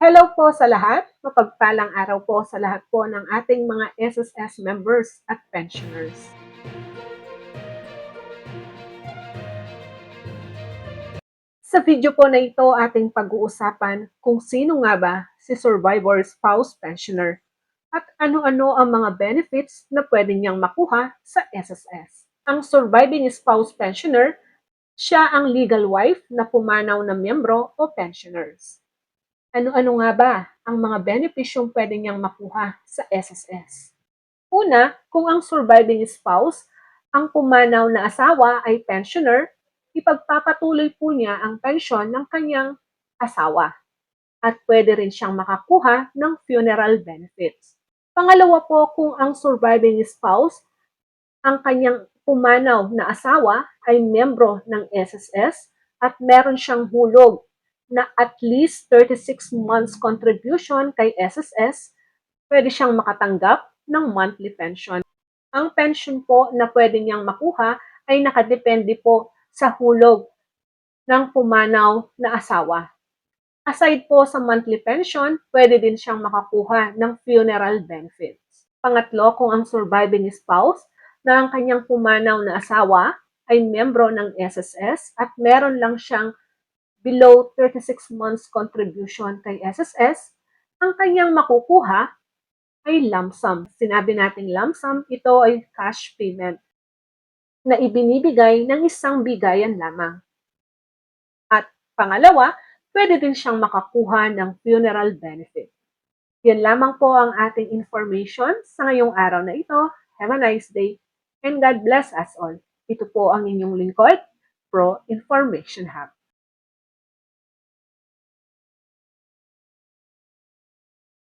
Hello po sa lahat. Mapagpalang araw po sa lahat po ng ating mga SSS members at pensioners. Sa video po na ito, ating pag-uusapan kung sino nga ba si Survivor Spouse Pensioner at ano-ano ang mga benefits na pwede niyang makuha sa SSS. Ang Surviving Spouse Pensioner, siya ang legal wife na pumanaw na miyembro o pensioners. Ano-ano nga ba ang mga benepisyong pwede niyang makuha sa SSS? Una, kung ang surviving spouse, ang pumanaw na asawa ay pensioner, ipagpapatuloy po niya ang pensyon ng kanyang asawa at pwede rin siyang makakuha ng funeral benefits. Pangalawa po, kung ang surviving spouse, ang kanyang pumanaw na asawa ay miyembro ng SSS at meron siyang hulog na at least 36 months contribution kay SSS, pwede siyang makatanggap ng monthly pension. Ang pension po na pwede niyang makuha ay nakadepende po sa hulog ng pumanaw na asawa. Aside po sa monthly pension, pwede din siyang makakuha ng funeral benefits. Pangatlo, kung ang surviving spouse na ang kanyang pumanaw na asawa ay miyembro ng SSS at meron lang siyang below 36 months contribution kay SSS, ang kanyang makukuha ay lump sum. Sinabi nating lump sum, ito ay cash payment na ibinibigay ng isang bigayan lamang. At pangalawa, pwede din siyang makakuha ng funeral benefit. Yan lamang po ang ating information sa ngayong araw na ito. Have a nice day and God bless us all. Ito po ang inyong lingkod, Pro Information Hub.